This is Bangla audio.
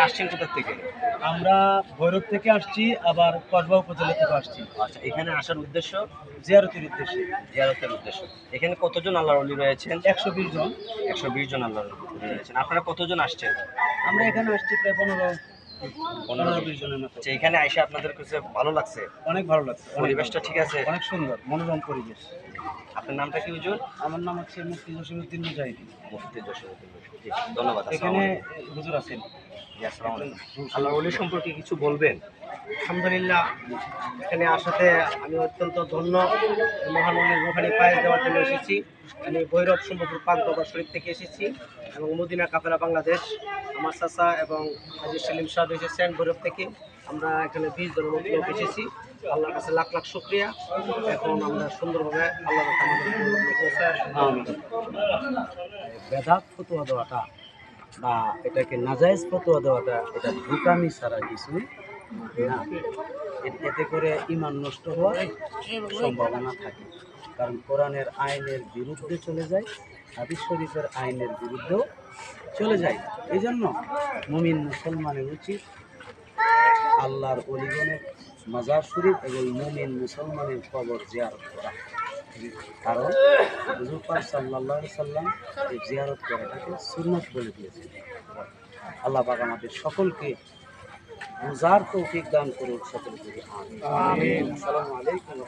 আসছেন কোথা থেকে? আমরা ভৈরব থেকে আসছি, আবার কসবা উপজেলা থেকে আসছি আচ্ছা, এখানে আসার উদ্দেশ্য? জিয়ারতের উদ্দেশ্যে। জিয়ারতের উদ্দেশ্য। এখানে কতজন আল্লাহর ওলি রয়েছেন? 120 জন। 120 জন আল্লাহর ওলি রয়েছেন। আপনারা কতজন আসছেন? আমরা এখানে আসছি প্রায় 15-20 জনের মতো। আচ্ছা, এখানে আইসা আপনাদের কাছে ভালো লাগছে? অনেক ভালো লাগছে, অনেক পরিবেশটা ভালো। ঠিক আছে? অনেক সুন্দর, মনোরম পরিবেশ। আপনার নামটা কি হুজুর? আমার নাম হচ্ছে মুফতি জসিমউদ্দিন মুজাহিদি। মুফতি জসিমউদ্দিন। জি, ধন্যবাদ। এখানে আসসালামু আলাইকুম। হুজুর আছেন। জি, আসসালামু আলাইকুম। আল্লাহর ওলি সম্পর্কে কিছু বলবেন? আলহামদুলিল্লাহ, এখানে আসাতে আমি অত্যন্ত ধন্য। মহানবীর রুহানি পায়েস দেওয়ার জন্য এসেছি। আমি ভৈরব সম্ভবপুর পাক দরবার শরীফ থেকে এসেছি এবং মদিনা কাফেলা বাংলাদেশ। আমার চাচা এবং হাজী সেলিম সাহেব এসেছেন ভৈরব থেকে। আমরা এখানে 20 জনের মতো লোক এসেছি। আল্লাহর কাছে লাখ লাখ শুকরিয়া। এখন আমরা সুন্দরভাবে আল্লাহর কাছে আমাদের পৌঁছায়। বেদাত ফতোয়া দেওয়াটা বা এটাকে নাজায়েজ ফতোয়া দেওয়াটা এটা বোকামি ছাড়া কিছুই না। এতে করে ঈমান নষ্ট হওয়ার সম্ভাবনা থাকে, কারণ কোরআনের আইনের বিরুদ্ধে চলে যায়, হাদিস শরীফের আইনের বিরুদ্ধেও চলে যায়। এই জন্য মুমিন মুসলমানের উচিত আল্লাহর অলিগণের মাজার শরীফ এবং মুমিন মুসলমানের কবর জিয়ারত করা। কারণ হুজুর পাক সাল্লাল্লাহু আলাইহি সাল্লাম এই জিয়ারত করাটাকে সুন্নাত বলে দিয়েছেন। আল্লাহ পাক আমাদের সকলকে বুঝার তৌফিক দান করুন, সকলকে আমিন। আসসালামু আলাইকুম।